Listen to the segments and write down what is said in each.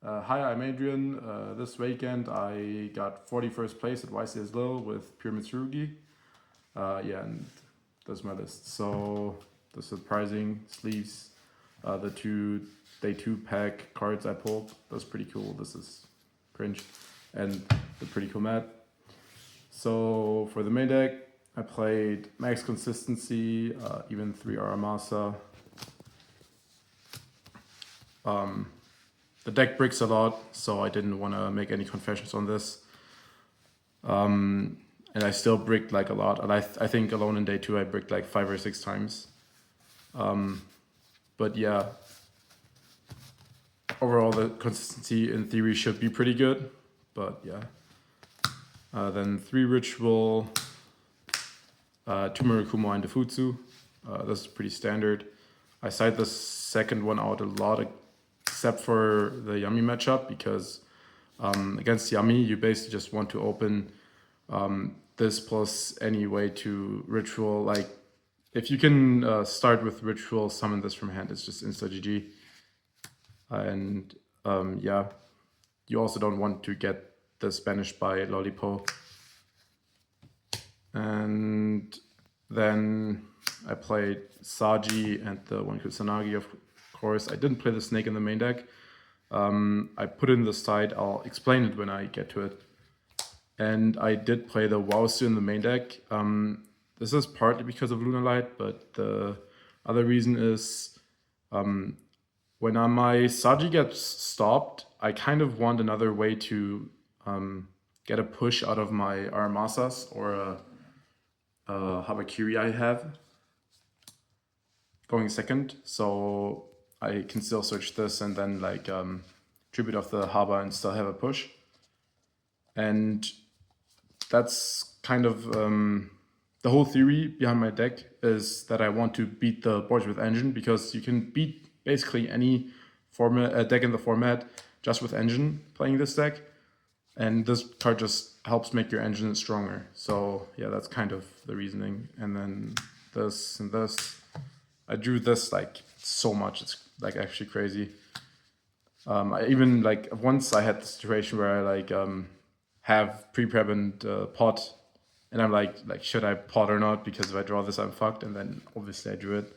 Hi, I'm Adrian. This weekend I got 41st place at YCS LILLE with pure MITSURUGI. Yeah, and that's my list. So the surprising sleeves, the day 2 pack cards I pulled, that's pretty cool. This is cringe. And the pretty cool mat. So for the main deck, I played Max Consistency, even 3 Aramasa. The deck bricks a lot, so I didn't want to make any confessions on this. And I still bricked like a lot, and I think alone in day 2 I bricked like 5 or 6 times. But yeah, overall the consistency in theory should be pretty good, but yeah. Then 3 Ritual, 2 Murakumo and the Futsu. This is pretty standard. I side the second one out a lot, except for the Yami matchup, because against Yami you basically just want to open this plus any way to Ritual. Like if you can start with Ritual, summon this from hand, it's just insta GG. And yeah, you also don't want to get this banished by Lollipo. And then I played Saji and the one Kusanagi, of course. I didn't play the snake in the main deck. I put it in the side. I'll explain it when I get to it. And I did play the Wößner in the main deck. This is partly because of Lunalight, but the other reason is when my Saji gets stopped, I kind of want another way to get a push out of my Aramasas or a Habakiri I have going second, so I can still search this and then like tribute off the Haba and still have a push. And that's kind of the whole theory behind my deck, is that I want to beat the boards with engine, because you can beat basically any format deck in the format just with engine playing this deck. And this card just helps make your engine stronger. So yeah, that's kind of the reasoning. And then this and this. I drew this like so much. It's like actually crazy. I even like once I had the situation where I like have pre-prep and pot, and I'm like should I pot or not? Because if I draw this, I'm fucked. And then obviously I drew it.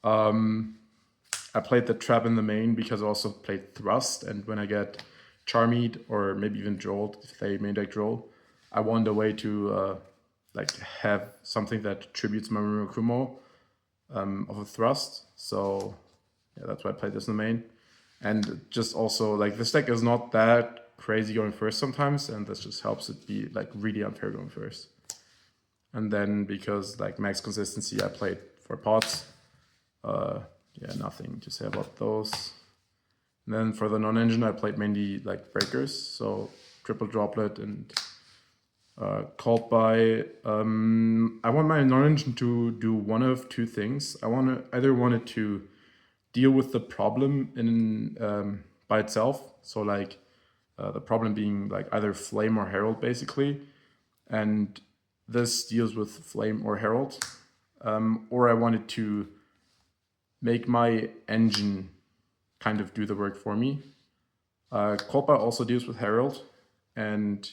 I played the trap in the main because I also played thrust, and when I get Charmeat or maybe even Jolt, if they main deck Jolt, I want a way to like have something that tributes my Murakumo of a thrust. So yeah, that's why I played this in the main. And just also like this deck is not that crazy going first sometimes, and this just helps it be like really unfair going first. And then because like max consistency, I played 4 pots. Yeah, nothing to say about those. And then for the non-engine, I played mainly like breakers, so triple droplet and called by. I want my non-engine to do one of 2 things. I either want it to deal with the problem in by itself, so like the problem being like either flame or herald basically, and this deals with flame or herald, or I want it to make my engine kind of do the work for me. Kolpa also deals with Herald, and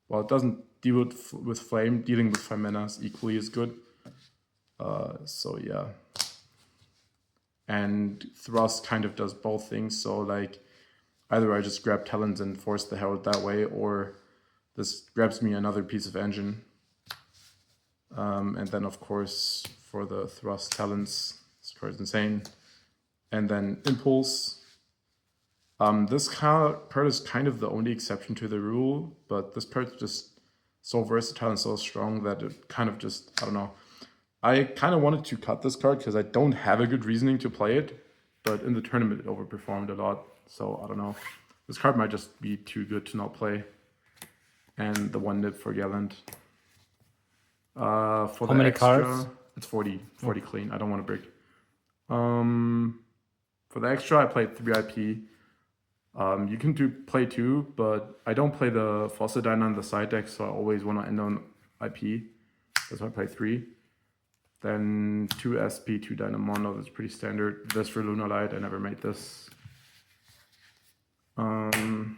while it doesn't deal with Flame, dealing with 5 mana equally is good. So yeah. And Thrust kind of does both things, so like either I just grab Talons and force the Herald that way, or this grabs me another piece of engine. And then of course for the Thrust Talons, this card is insane. And then Impulse. This card is kind of the only exception to the rule, but this card is just so versatile and so strong that it kind of just, I don't know. I kind of wanted to cut this card because I don't have a good reasoning to play it, but in the tournament it overperformed a lot, so I don't know. This card might just be too good to not play. And the 1 nib for Gallant. For How the many extra, cards? it's 40 clean. I don't want to break. For the extra, I played 3 IP. You can play 2, but I don't play the Fossidine on the side deck, so I always want to end on IP. That's why I play 3. Then 2 SP, 2 Dynamondo, that's pretty standard. This for Lunalight, I never made this. 2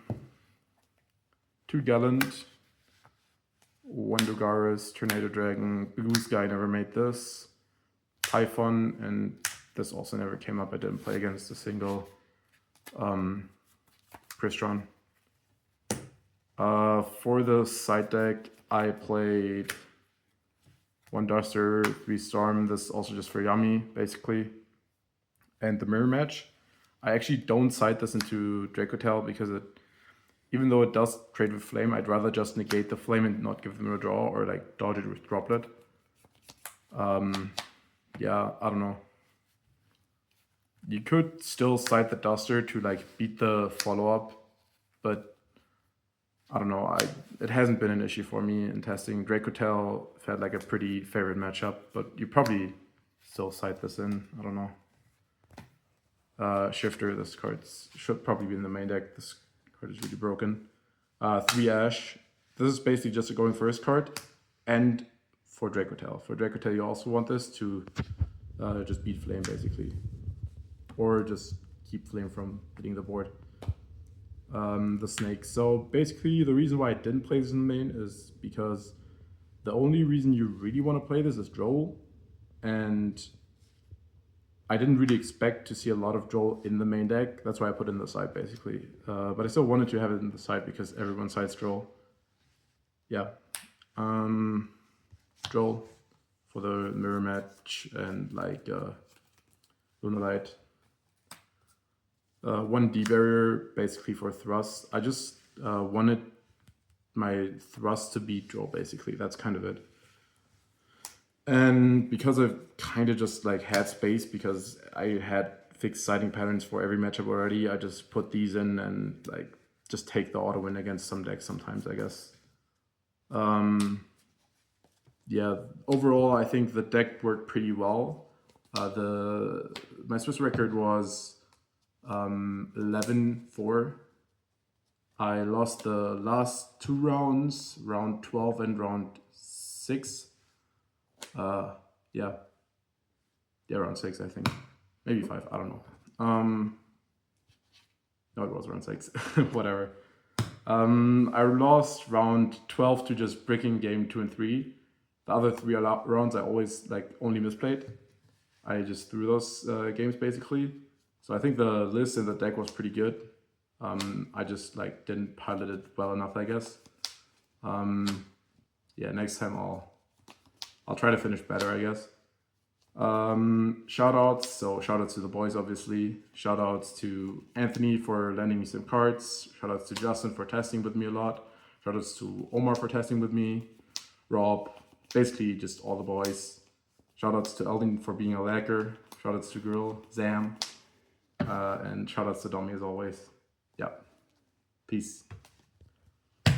Gallant, 1 Dogaris, Tornado Dragon, Blue Sky never made this, Typhon, and this also never came up. I didn't play against a single Crystron. For the side deck, I played 1 Duster, 3 Storm, this is also just for Yummy, basically. And the Mirror Match, I actually don't side this into Dracotail because even though it does trade with Flame, I'd rather just negate the Flame and not give them a draw or like dodge it with Droplet. Yeah, I don't know. You could still side the Duster to like beat the follow-up, but I don't know. It hasn't been an issue for me in testing. Dracotail felt like a pretty favorite matchup, but you probably still side this in. I don't know. Shifter, this card should probably be in the main deck. This card is really broken. 3 Ash. This is basically just a going first card. And for Dracotail. For Dracotail, you also want this to just beat Flame, basically. Or just keep Flame from hitting the board. The Snake. So basically, the reason why I didn't play this in the main is because the only reason you really want to play this is Droll. And I didn't really expect to see a lot of Droll in the main deck. That's why I put it in the side, basically. But I still wanted to have it in the side because everyone sides Droll. Yeah. Droll for the Mirror Match and like Lunalight. 1 D-Barrier, basically for Thrust. I just wanted my Thrust to beat Droll, basically. That's kind of it. And because I've kind of just like had space because I had fixed siding patterns for every matchup already, I just put these in and like just take the auto win against some decks sometimes, I guess. Yeah, overall I think the deck worked pretty well. My Swiss record was 11-4. I lost the last 2 rounds, round 12 and round 6. Yeah, round 6, I think. Maybe 5, I don't know. No, it was round 6, whatever. I lost round 12 to just bricking game 2 and 3. The other 3 rounds I always like only misplayed. I just threw those games basically. So I think the list in the deck was pretty good. I just like didn't pilot it well enough, I guess. Yeah, next time I'll try to finish better, I guess. Shoutouts, so shoutouts to the boys, obviously. Shoutouts to Anthony for lending me some cards. Shoutouts to Justin for testing with me a lot. Shoutouts to Omar for testing with me. Rob, basically just all the boys. Shoutouts to Eldon for being a lagger. Shoutouts to Girl, Zam. And shoutouts to Domi as always. Yeah. Peace.